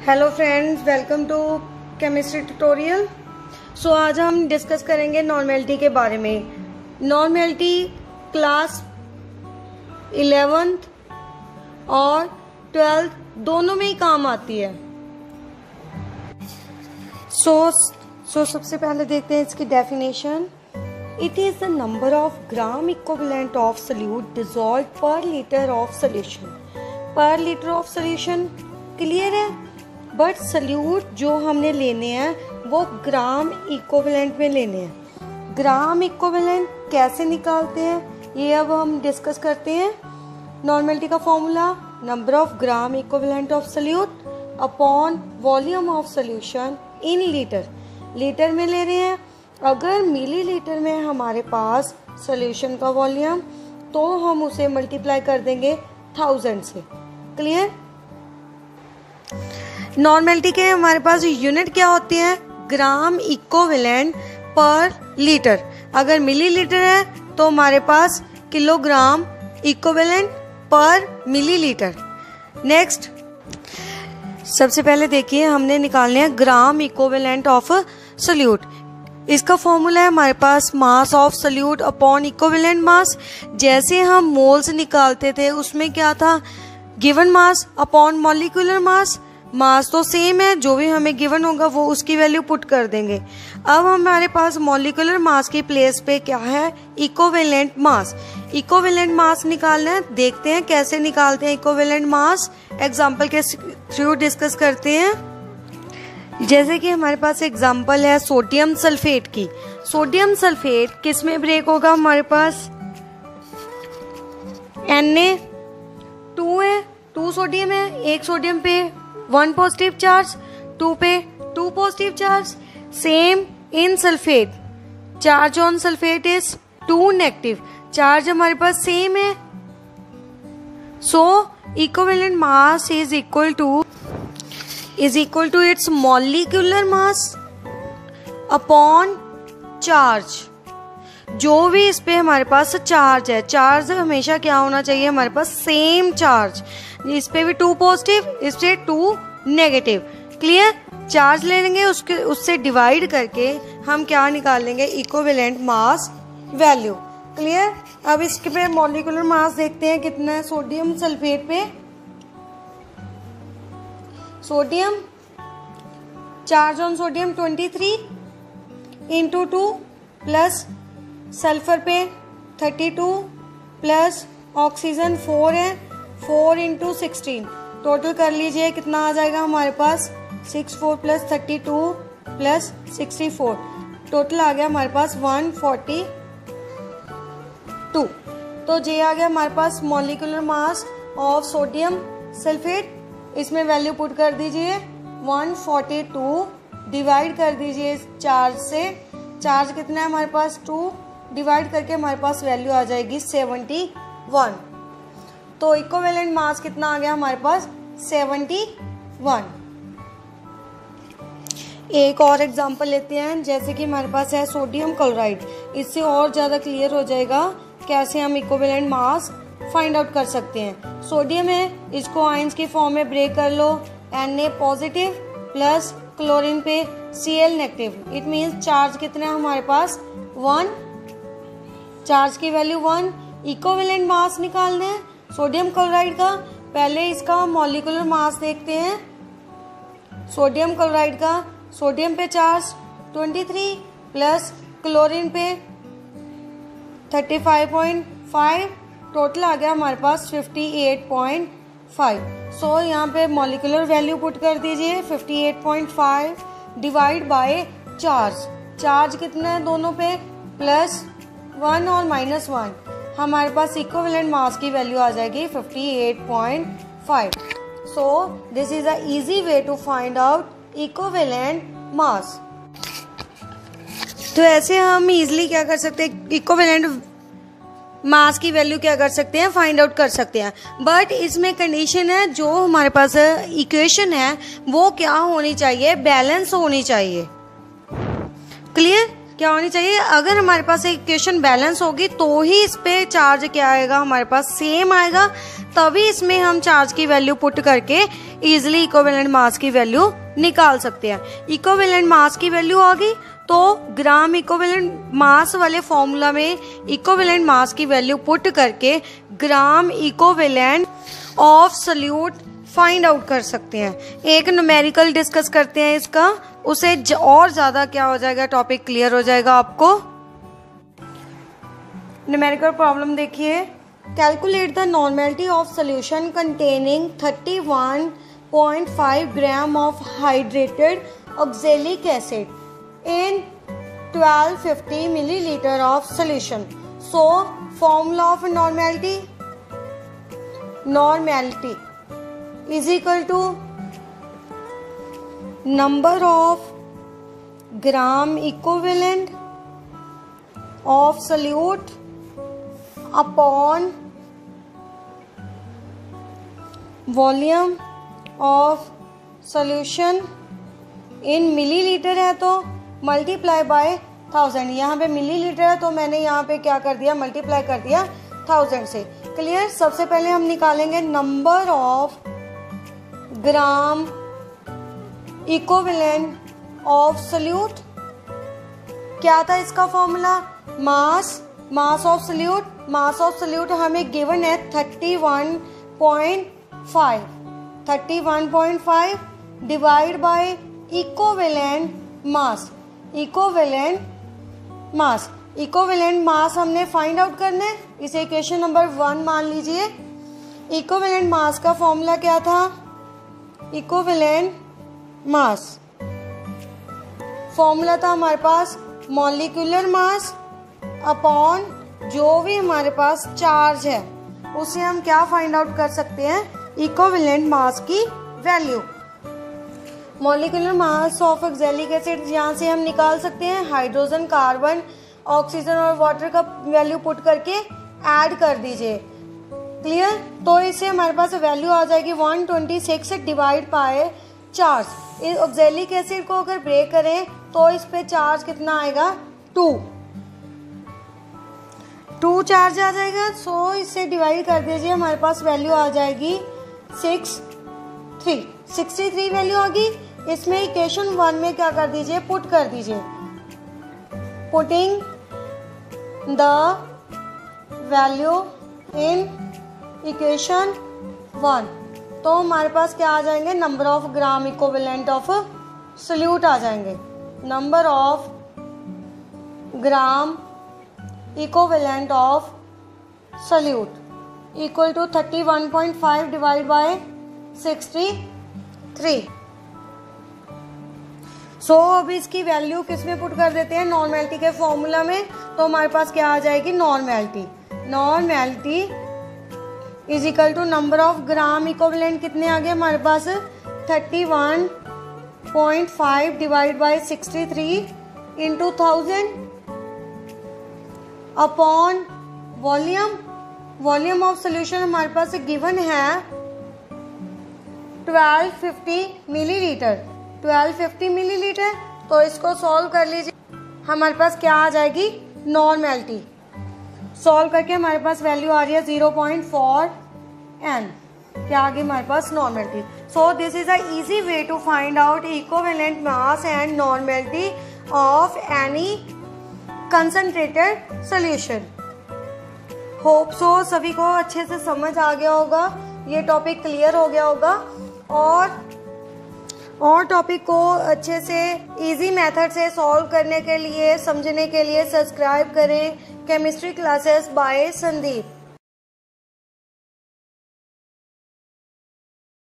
Hello friends, welcome to chemistry tutorial. आज हम discuss करेंगे नॉर्मेलिटी के बारे में। नॉर्मेलिटी क्लास 11th और 12th दोनों में ही काम आती है। सबसे पहले देखते हैं इसकी definition. It is the number of gram equivalent of solute dissolved पर लीटर ऑफ सोल्यूशन। पर लीटर ऑफ सोल्यूशन क्लियर है, बट सोल्यूट जो हमने लेने हैं वो ग्राम इक्विवेलेंट में लेने हैं। ग्राम इक्विवेलेंट कैसे निकालते हैं ये अब हम डिस्कस करते हैं। नॉर्मेलिटी का formula number of gram equivalent of solute upon volume of solution in litre. Litre में ले रहे हैं, अगर मिलीलीटर में हमारे पास सोल्यूशन का वॉल्यूम तो हम उसे मल्टीप्लाई कर देंगे 1000 से। क्लियर। नॉर्मेलिटी के हमारे पास यूनिट क्या होती है? Gram equivalent per litre. अगर मिलीलीटर है तो हमारे पास kilogram equivalent per millilitre. Next, सबसे पहले देखिए हमने निकालने हैं ग्राम इक्विवेलेंट ऑफ सोल्यूट। इसका फॉर्मूला है हमारे पास mass of solute upon equivalent mass. जैसे हम मोल्स निकालते थे उसमें क्या था? Given mass upon molecular mass. Mass तो सेम है, जो भी हमें गिवन होगा वो उसकी वैल्यू पुट कर देंगे। अब हमारे पास मॉलिक्यूलर मास की प्लेस पे क्या है? Equivalent mass. इक्विवेलेंट मास निकालना है, देखते हैं कैसे निकालते हैं इक्विवेलेंट मास। एग्जांपल के थ्रू डिस्कस करते हैं। जैसे कि हमारे पास एग्जांपल है सोडियम सल्फेट की। सोडियम सल्फेट किस में ब्रेक होगा? हमारे पास Na2 है, 2 सोडियम है, एक सोडियम पे 1 पॉजिटिव चार्ज, 2 पे 2 positive charge. Same in sulphate, charge on sulphate is 2 negative. Charge हमारे पास सेम है, so equivalent mass is equal to its molecular mass upon charge. जो भी इस पे हमारे पास चार्ज है, चार्ज हमेशा क्या होना चाहिए? हमारे पास सेम चार्ज। इस पे भी 2 पॉजिटिव, इस पे 2 नेगेटिव। क्लियर। चार्ज ले लेंगे, उससे डिवाइड करके हम क्या निकाल लेंगे? Equivalent mass value. क्लियर। अब इसके पे मॉलिक्यूलर मास देखते हैं कितना है सोडियम सल्फेट पे। Sodium, charge on sodium 23 into 2 plus sulphur पे 32 प्लस ऑक्सीजन 4 है, 4 इंटू 16। टोटल कर लीजिए कितना आ जाएगा हमारे पास? 64 प्लस 32 प्लस 64। टोटल आ गया हमारे पास 142। तो ये आ गया हमारे पास molecular mass of sodium sulphate. इसमें वैल्यू पुट कर दीजिए 142, डिवाइड कर दीजिए चार्ज से। चार्ज कितना है हमारे पास? 2, डिवाइड करके हमारे पास वैल्यू आ जाएगी 71। तो इक्विवेलेंट मास कितना आ गया हमारे पास? 71। एक और एग्जांपल लेते हैं। जैसे कि हमारे पास है सोडियम क्लोराइड। इससे और ज्यादा क्लियर हो जाएगा कैसे हम इक्विवेलेंट मास फाइंड आउट कर सकते हैं। सोडियम है, इसको आयंस की फॉर्म में ब्रेक कर लो। Na पॉजिटिव प्लस क्लोरीन पे Cl negative. It means charge कितना है हमारे पास? 1। चार्ज की वैल्यू 1। इक्विवेलेंट मास निकालना है सोडियम क्लोराइड का। पहले इसका मॉलिक्यूलर मास देखते हैं सोडियम क्लोराइड का। सोडियम पे चार्ज 23 प्लस क्लोरीन पे 35.5। टोटल आ गया हमारे पास 58.5। सो यहाँ पे मॉलिक्यूलर वैल्यू पुट कर दीजिए 58.5 डिवाइड बाय चार्ज। चार्ज कितना है दोनों पे? +1 और -1। हमारे पास इक्विवेलेंट मास की वैल्यू आ जाएगी 58.5। So this is a easy way to find out equivalent mass. तो ऐसे हम इजीली क्या कर सकते हैं? इक्विवेलेंट मास की वैल्यू क्या कर सकते हैं? फाइंड आउट कर सकते हैं। बट इसमें कंडीशन है, जो हमारे पास इक्वेशन है वो क्या होनी चाहिए? बैलेंस होनी चाहिए। क्लियर। क्या होनी चाहिए, अगर हमारे पास एक इक्वेशन बैलेंस होगी तो ही इस पे चार्ज क्या आएगा, हमारे पास सेम आएगा, तभी इसमें हम चार्ज की वैल्यू पुट करके इजीली इक्विवेलेंट मास की वैल्यू निकाल सकते हैं। इक्विवेलेंट मास की वैल्यू आ गई तो ग्राम इक्विवेलेंट मास वाले फॉर्मूला में इक्विवेलेंट मास की वैल्यू पुट करके ग्राम equivalent of solute find out कर सकते हैं। एक न्यूमेरिकल डिस्कस करते हैं इसका, उसे और ज़्यादा क्या हो जाएगा, टॉपिक क्लियर हो जाएगा आपको। न्यूमेरिकल प्रॉब्लम देखिए, calculate the normality of solution containing 31.5 gram of hydrated oxalic acid in 1250 millilitre of solution. So formula of normality is equal to number of gram equivalent of solute upon volume of solution in milliliter है तो multiply by 1000। यहाँ पे millilitre है तो मैंने यहाँ पे क्या कर दिया, मल्टीप्लाई कर दिया 1000 से। क्लियर। सबसे पहले हम निकालेंगे number of gram equivalent of solute. क्या था इसका फॉर्मूला, मास ऑफ सोल्यूट हमें गिवन है 31.5 डिवाइड बाय इक्विवेलेंट मास हमने फाइंड आउट करना है। इसे इक्वेशन नंबर 1 मान लीजिए। इक्विवेलेंट मास का फॉर्मूला क्या था, इक्विवेलेंट मास फॉर्मूला था हमारे पास मॉलिक्यूलर मास अपॉन जो भी हमारे पास चार्ज है, उसे हम क्या फाइंड आउट कर सकते हैं, इक्विवेलेंट मास की value. Molecular mass of oxalic acid यहाँ से हम निकाल सकते हैं, हाइड्रोजन, कार्बन, ऑक्सीजन और वाटर का वैल्यू पुट करके ऐड कर दीजिए। क्लियर। तो इससे हमारे पास वैल्यू आ जाएगी 126 डिवाइड बाय चार्ज। इस ऑक्जेलिक एसिड को अगर ब्रेक करें तो इस पे चार्ज कितना आएगा, 2 चार्ज आ जाएगा। सो इससे डिवाइड कर दीजिए, हमारे पास वैल्यू आ जाएगी 63 वैल्यू आ गई। इसमें इक्वेशन 1 में क्या कर दीजिए, पुट कर दीजिए। Putting the value in equation 1 तो हमारे पास क्या आ जाएंगे, number of gram equivalent of solute आ जाएंगे। Number of gram equivalent of solute equal to 31.5 divide by 63। So अब इसकी वैल्यू किस में पुट कर देते हैं, नॉर्मेलिटी के फॉर्मूला में। तो हमारे पास क्या आ जाएगी, normality is equal to number of gram equivalent कितने आ गए हमारे पास, 31.5 divide by 63 into 1000 upon volume of solution हमारे पास गिवन है 1250 मिलीलीटर। तो इसको सॉल्व कर लीजिए, हमारे पास क्या आ जाएगी, नॉर्मेलिटी। सॉल्व करके हमारे पास वैल्यू आ रही है 0.4 n। क्या आ गई हमारे पास, normality. So this is a easy way to find out equivalent mass and normality of any concentrated solution. Hope so सभी को अच्छे से समझ आ गया होगा, ये टॉपिक क्लियर हो गया होगा। और टॉपिक को अच्छे से इजी मेथड से सॉल्व करने के लिए, समझने के लिए सब्सक्राइब करें केमिस्ट्री क्लासेस बाय संदीप।